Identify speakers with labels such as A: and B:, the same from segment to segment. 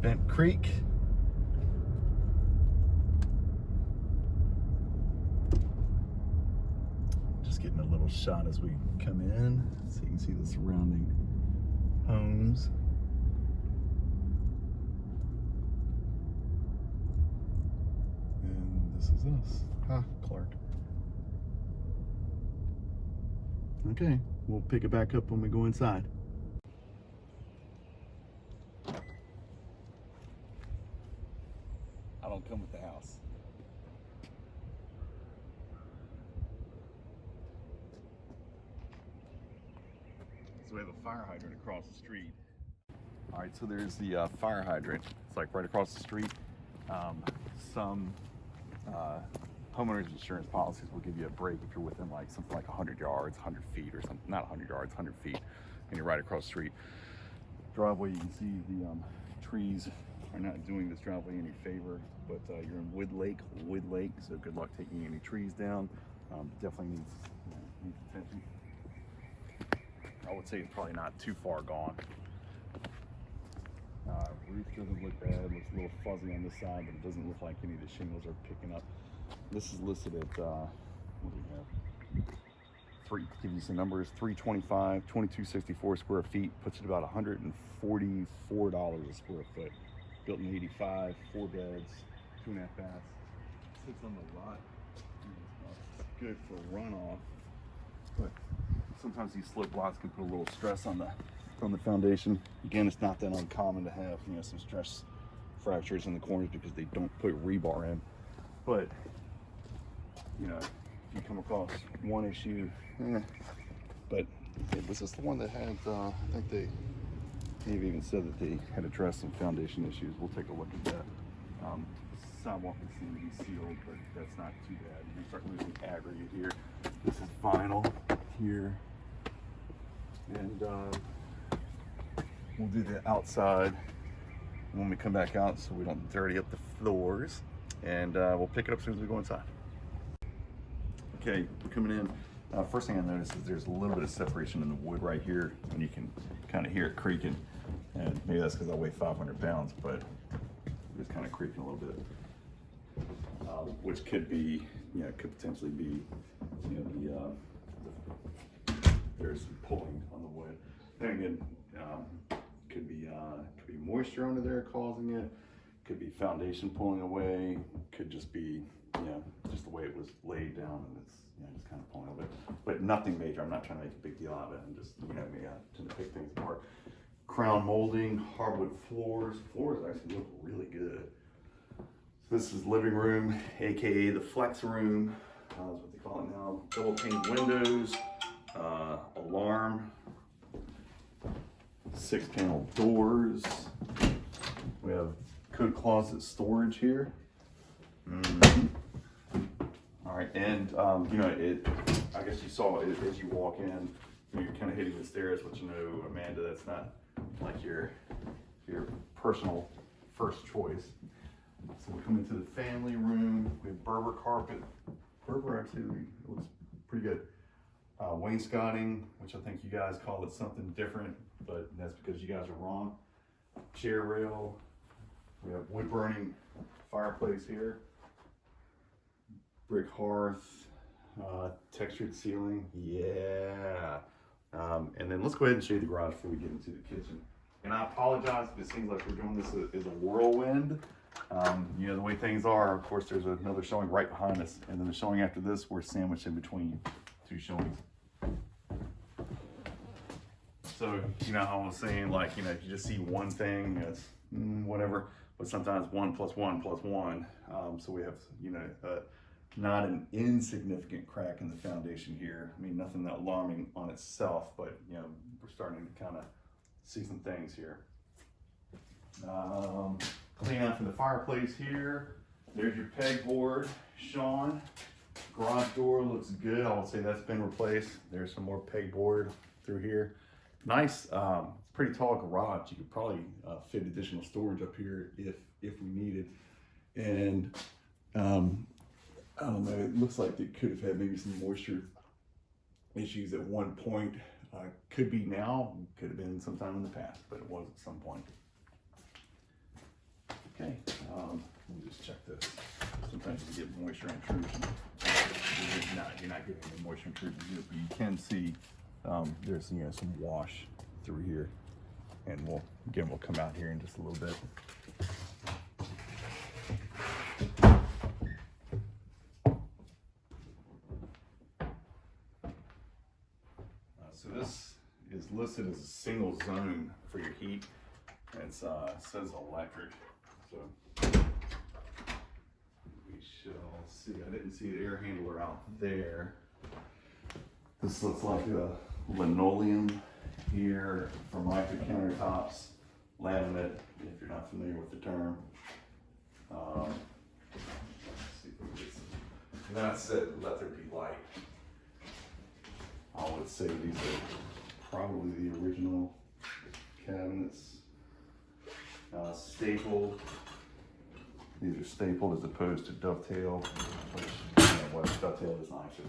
A: Bent Creek. Just getting a little shot as we come in so you can see the surrounding homes. And this is us. Clark. Okay, we'll pick it back up when we go inside. I don't come with the house. So we have a fire hydrant across the street. All right, so there's the fire hydrant. It's like right across the street. Some homeowners insurance policies will give you a break if you're within like something like 100 yards, 100 feet or something, not 100 yards, 100 feet, and you're right across the street. Driveway, you can see the trees are not doing this driveway any favor, but you're in Wood Lake, so good luck taking any trees down. Definitely needs attention. I would say it's probably not too far gone. Roof doesn't look bad, looks a little fuzzy on this side, but it doesn't look like any of the shingles are picking up. This is listed at, what do we have? Give you some numbers, 325, 2264 square feet, puts it about $144 a square foot. Built in '85, 4 beds, 2.5 baths. Sits on the lot. It's good for runoff, but sometimes these slip lots can put a little stress on the foundation. Again, it's not that uncommon to have some stress fractures in the corners because they don't put rebar in. But if you come across one issue, but was this the one that had? I think they even said that they had addressed some foundation issues. We'll take a look at that. Sidewalk would seem to be sealed, but that's not too bad. You start losing aggregate here. This is vinyl here, and we'll do the outside when we come back out so we don't dirty up the floors, and we'll pick it up as soon as we go inside. Okay, we're coming in. First thing I noticed is there's a little bit of separation in the wood right here, and you can kind of hear it creaking. And maybe that's because I weigh 500 pounds, but it's kind of creaking a little bit, which could be, could potentially be, there's some pulling on the wood. Then again, could be moisture under there causing it. Could be foundation pulling away. Could just be, just the way it was laid down, and it's just kind of pulling a bit. But nothing major. I'm not trying to make a big deal out of it. I'm just, me tend to pick things apart. Crown molding, hardwood floors. Floors actually look really good. So this is living room, aka the flex room. That's what they call it now. Double pane windows, alarm, 6-panel doors. We have coat closet storage here. All right, and I guess you saw it as you walk in. You're kind of hitting the stairs, which Amanda, that's not like your personal first choice. So we come into the family room. We have Berber carpet. Berber actually looks pretty good. Wainscoting, which I think you guys call it something different, but that's because you guys are wrong. Chair rail. We have wood burning fireplace here. Brick hearth. Textured ceiling. Yeah. And then let's go ahead and show you the garage before we get into the kitchen. And I apologize if it seems like we're doing this as a whirlwind. The way things are, of course, there's another showing right behind us, and then the showing after this, we're sandwiched in between 2 showings. So, how I was saying, if you just see one thing, it's whatever, but sometimes 1 + 1 + 1. So we have, not an insignificant crack in the foundation here. I mean, nothing that alarming on itself, but we're starting to kind of see some things here. Clean out for the fireplace here. There's your pegboard, Sean. Garage door looks good. I would say that's been replaced. There's some more pegboard through here. Nice, pretty tall garage. You could probably fit additional storage up here if we needed. And I don't know, it looks like it could have had maybe some moisture issues at one point. Could be now, could have been sometime in the past, but it was at some point. Okay, let me just check this. Sometimes you get moisture intrusion. You're not getting any moisture intrusion here, but you can see there's some wash through here, and we'll come out here in just a little bit. So this is listed as a single zone for your heat. It says electric, so we shall see. I didn't see the air handler out there. This looks like a linoleum here for micro countertops, laminate, if you're not familiar with the term. Let's see if we can get some. And then I said let there be light. I would say these are probably the original cabinets. Stapled. These are stapled as opposed to dovetail, which dovetail is nicer.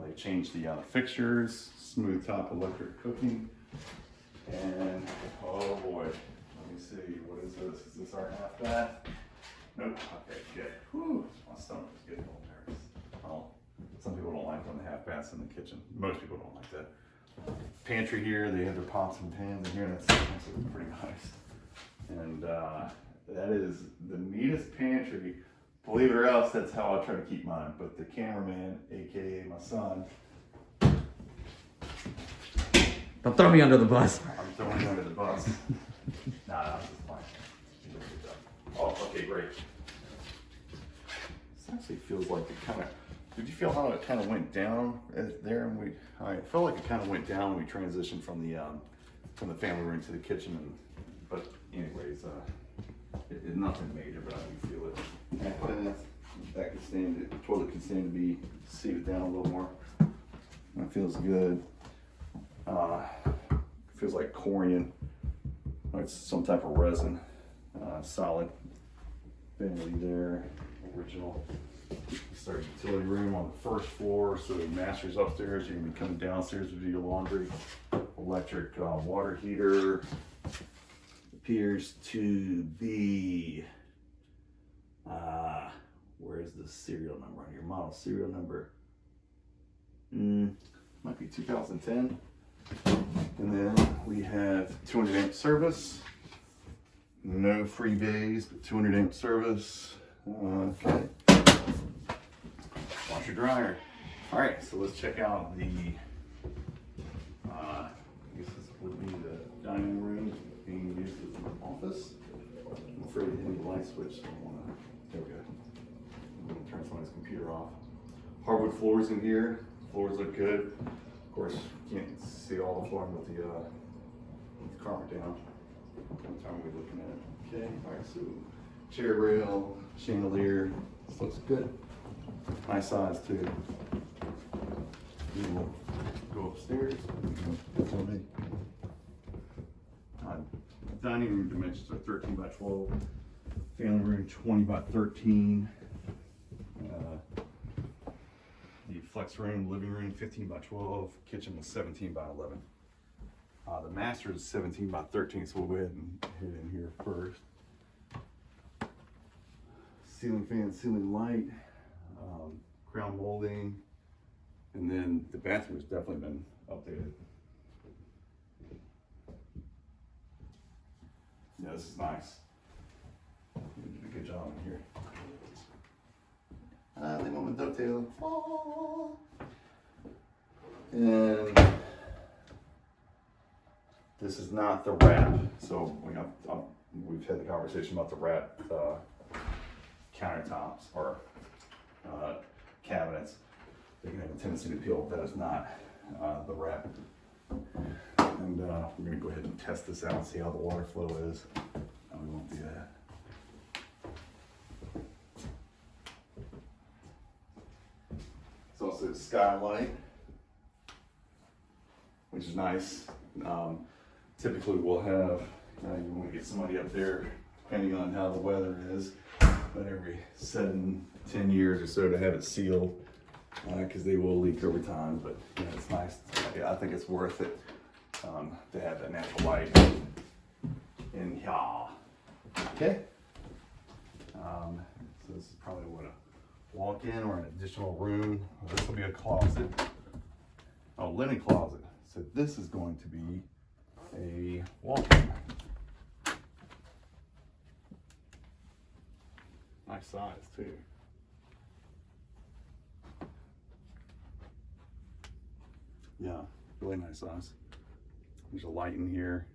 A: They changed the fixtures, smooth top electric cooking, and oh boy, let me see, what is this? Is this our half bath? Nope. Okay, good. Whew, my stomach is getting a little nervous. Well, some people don't like when the half baths in the kitchen. Most people don't like that. Pantry here, they have their pots and pans in here. That's pretty nice. And that is the neatest pantry. Believe it or else, that's how I try to keep mine. But the cameraman, aka my son,
B: don't throw me under the bus.
A: I'm throwing you under the bus. Nah, this is fine. Oh, okay, great. This actually feels like it kind of. Did you feel how it kind of went down there? And I felt like it kind of went down when we transitioned from the family room to the kitchen. But anyways, nothing major, but I do feel it. And that can stand. The toilet can stand to be seated down a little more. That feels good. Feels like corian. It's some type of resin. Solid. Vanity there. Original. Start utility room on the first floor. So the master's upstairs. You're gonna be coming downstairs to do your laundry. Electric water heater. Appears to be, where's the serial number on your model? Serial number, might be 2010. And then we have 200 amp service. No free bays, but 200 amp service. Okay. Washer dryer. All right, so let's check out the, I guess this would be the dining room being used as an office. I'm afraid to hit the light switch, so I want to, there we go. I'm going to turn somebody's computer off. Hardwood floors in here. Floors look good. Of course, you can't see all the flooring with the carpet down. What time are we looking at? Okay, all right, so chair rail, chandelier. This looks good. Nice size too. We will go upstairs. Dining room dimensions are 13 by 12. Family room 20 by 13. The flex room, living room 15 by 12. Kitchen was 17 by 11. The master is 17 by 13, so we'll go ahead and hit in here first. Ceiling fan, ceiling light, crown molding, and then the bathroom has definitely been updated. Yeah, this is nice. You did a good job in here. They went with dovetail. Oh. And this is not the wrap. So we've had the conversation about the wrap countertops or cabinets. They can have a tendency to peel. That is not the wrap. And we're going to go ahead and test this out and see how the water flow is. And we won't do that. It's also a skylight, which is nice. Typically we'll have, you want to get somebody up there, depending on how the weather is, but every 7-10 years or so to have it sealed, because they will leak over time. But you know, it's nice. Yeah, I think it's worth it to have that natural light in here. Okay. So this is probably what a walk-in or an additional room. This will be a closet. Oh, linen closet. So this is going to be a walk-in. Nice size too. Yeah, really nice size. There's a light in here.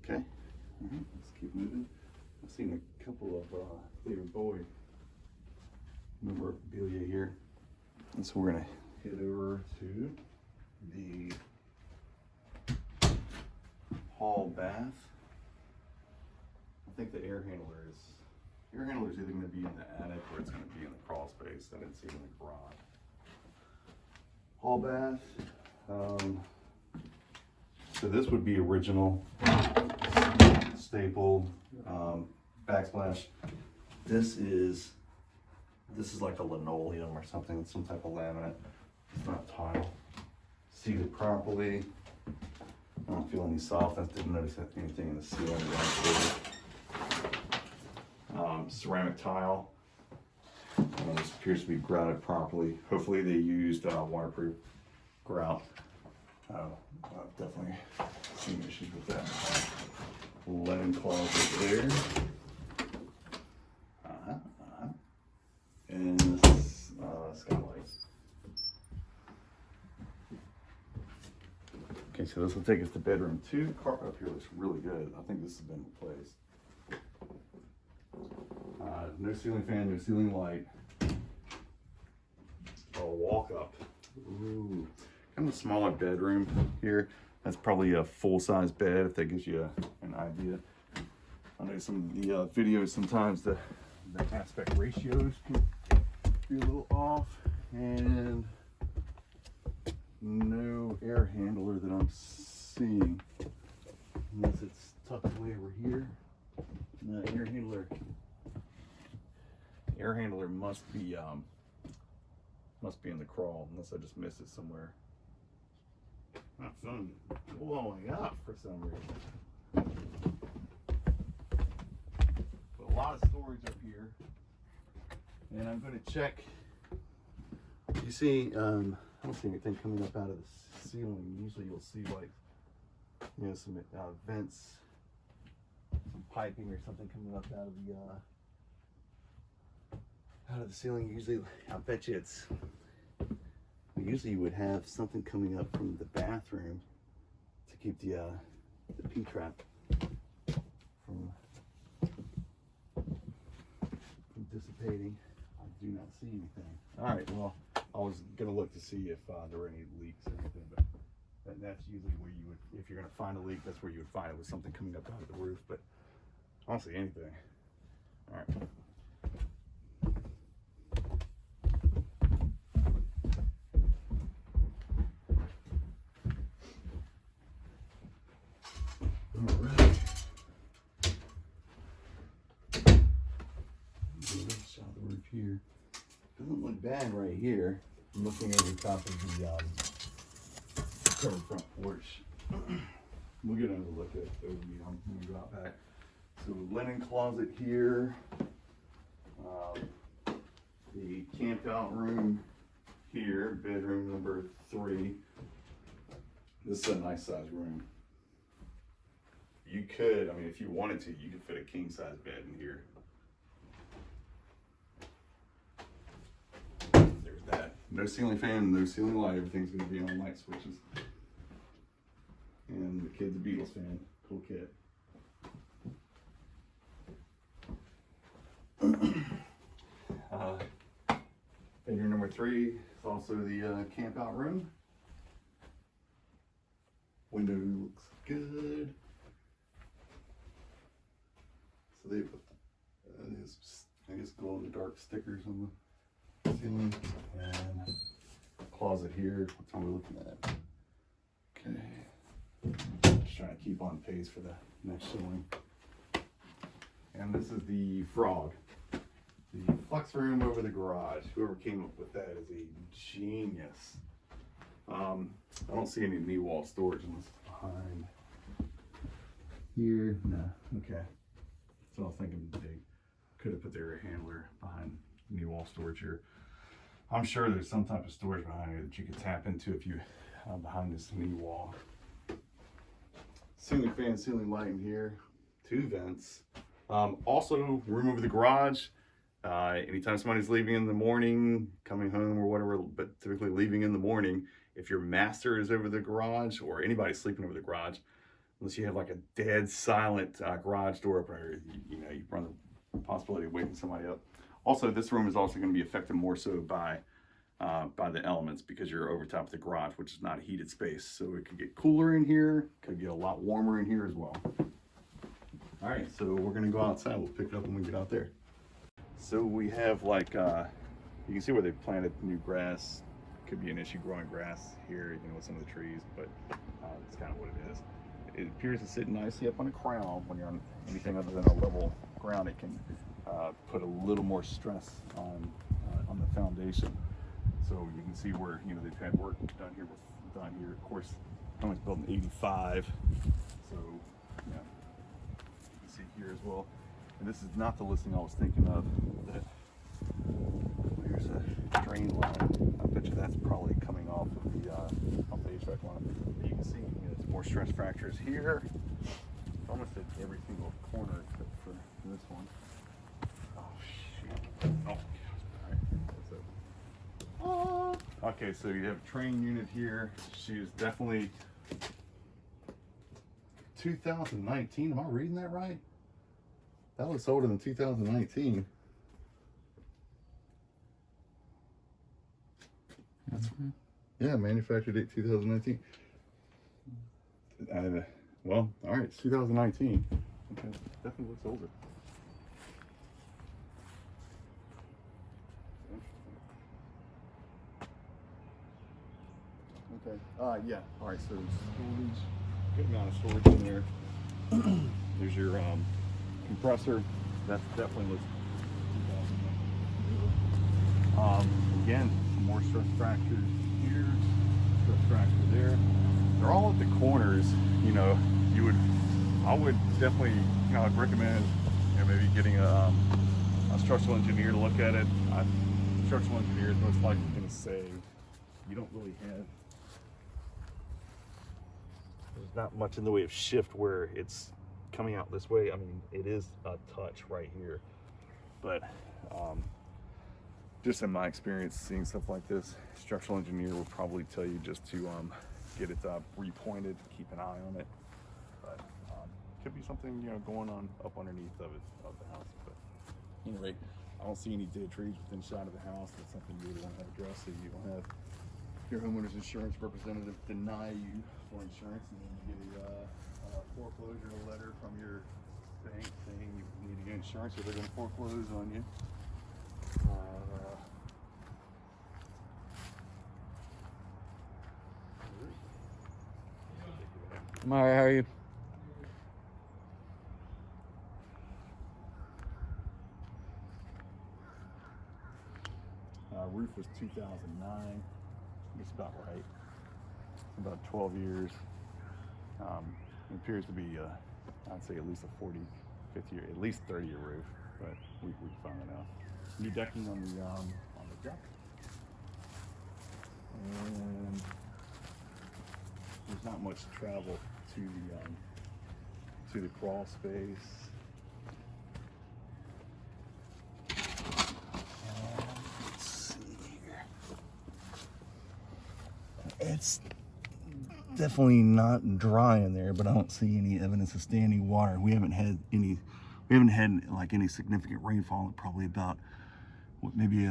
A: Okay, all right, let's keep moving. I've seen a couple of David Bowie memorabilia here. And so we're gonna head over to the hall bath. I think the air handler is either gonna be in the attic or it's gonna be in the crawl space. I didn't see it in the garage. Hall bath. So this would be original, stapled, backsplash. This is like a linoleum or something, some type of laminate. It's not tile. Seated properly. I don't feel any softness. Didn't notice anything in the ceiling. Ceramic tile. This appears to be grouted properly. Hopefully they used waterproof grout. I've definitely seen issues with that. Linen closet there. And this skylight. Okay, so this will take us to bedroom 2. The carpet up here looks really good. I think this has been replaced. No ceiling fan, no ceiling light. Oh, walk up. Ooh. Kind of a smaller bedroom here. That's probably a full-size bed, if that gives you an idea. I know some of the videos sometimes the aspect ratios can be a little off, and no air handler that I'm seeing, unless it's tucked away over here. No air handler must be in the crawl, unless I just missed it somewhere. My phone blowing up for some reason. But a lot of storage up here, and I'm going to check. You see, I don't see anything coming up out of the ceiling. Usually, you'll see like, you know, some vents, some piping or something coming up out of the ceiling. Usually, I bet you it's. Usually you would have something coming up from the bathroom to keep the P-trap from dissipating. I do not see anything. All right, well, I was gonna look to see if there were any leaks or anything, but that's usually where you would, if you're gonna find a leak, that's where you would find it, with something coming up out of the roof, but I don't see anything. All right. Here doesn't look bad right here. I'm looking over the top of the covered front porch. We'll get another look at it when we go out back. So linen closet here, the camp out room here, bedroom number 3. This is a nice size room. You could, I mean, if you wanted to, you could fit a king size bed in here. That. No ceiling fan, no ceiling light. Everything's going to be on light switches. And the kid's a Beatles fan. Cool kid. Bedroom number 3 is also the camp out room. Window looks good. So they put I guess glow in the dark stickers on the ceiling, and closet here. What's we're looking at? Okay, just trying to keep on pace for the next showing. And this is the frog, the flex room over the garage. Whoever came up with that is a genius. I don't see any knee wall storage in this behind. here. No, okay. So I was thinking they could have put their handler behind knee wall storage here. I'm sure there's some type of storage behind here that you could tap into if you behind this knee wall. Ceiling fan, ceiling light in here. 2 vents. Also, room over the garage. Anytime somebody's leaving in the morning, coming home or whatever, but typically leaving in the morning, if your master is over the garage or anybody sleeping over the garage, unless you have like a dead silent garage door opener, you know, you run the possibility of waking somebody up. Also, this room is also going to be affected more so by the elements because you're over top of the garage, which is not a heated space. So it could get cooler in here, could get a lot warmer in here as well. All right, so we're going to go outside. We'll pick it up when we get out there. So we have like, you can see where they planted new grass. Could be an issue growing grass here, you know, with some of the trees, but it's kind of what it is. It appears to sit nicely up on a crown. When you're on anything other than a level ground, it can put a little more stress on the foundation. So you can see where, you know, they've had work done here. Of course, home was built in '85, so yeah, you can see here as well. And this is not the listing I was thinking of. Here's a drain line. I bet you that's probably coming off of the HVAC line. But you can see, you know, there's more stress fractures here. Almost at every single corner except for this one. Oh shoot! Oh, all right. That's it. Oh. Okay, so you have a train unit here. She is definitely 2019. Am I reading that right? That looks older than 2019. That's, yeah, manufactured date 2019. Well, all right, it's 2019. Okay, definitely looks older. Okay. Yeah. All right. So storage, good amount of storage in there. There's your compressor. That definitely looks. Again, some more stress fractures here, stress fracture there. They're all at the corners. You know, I would definitely, you know, I'd recommend, you know, maybe getting a structural engineer to look at it. Structural engineer is most likely going to say you don't really have. There's not much in the way of shift where it's coming out this way. I mean, it is a touch right here, but just in my experience seeing stuff like this, structural engineer will probably tell you just to get it repointed, keep an eye on it. But could be something, you know, going on up underneath of the house. But at any rate, I don't see any dead trees within sight of the house. That's something you would want to have addressed so you don't have your homeowner's insurance representative deny you for insurance, and then you get a foreclosure letter from your bank saying you need to get insurance or they're going to foreclose on you.
B: I'm alright, how are you?
A: Roof was 2009. It's about right. About 12 years. It appears to be, I'd say at least a 40, 50 year, at least 30-year roof, but we found it out. New decking on the deck. And there's not much travel to the crawl space. Let's see here. It's definitely not dry in there, but I don't see any evidence of standing water. We haven't had like any significant rainfall in probably about maybe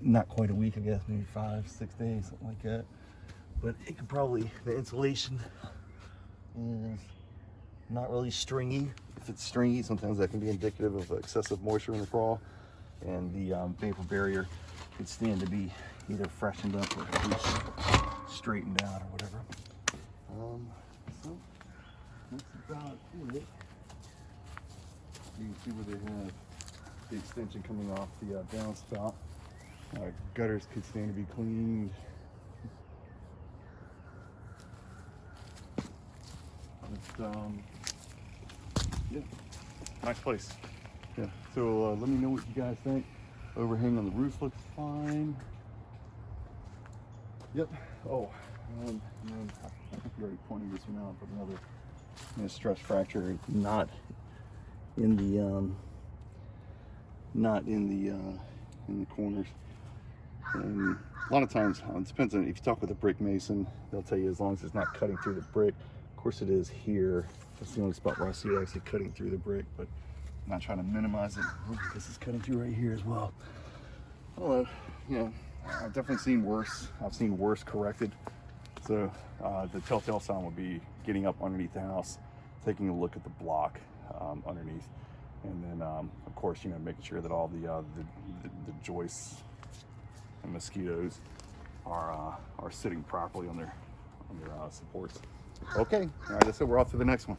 A: not quite a week, I guess, maybe 5-6 days, something like that. But it could probably, the insulation is not really stringy. If it's stringy, sometimes that can be indicative of excessive moisture in the crawl, and the vapor barrier could stand to be either freshened up or at least straightened out or whatever. So that's about it. You can see where they have the extension coming off the downspout. Gutters could stand to be cleaned. It's Yeah, nice place. Yeah, so let me know what you guys think. Overhang on the roof looks fine. Yep. Oh, and then I think you already pointed this one out, but another stress fracture, not in the corners. And a lot of times, it depends on if you talk with a brick mason, they'll tell you as long as it's not cutting through the brick. Of course, it is here. That's the only spot where I see it actually cutting through the brick, but I'm not trying to minimize it. Oh, this is cutting through right here as well. Well, I've definitely seen worse. I've seen worse corrected. So the telltale sign would be getting up underneath the house, taking a look at the block underneath, and then of course making sure that all the joists and mosquitoes are sitting properly on their supports. Okay, all right, that's it. We're off to the next one.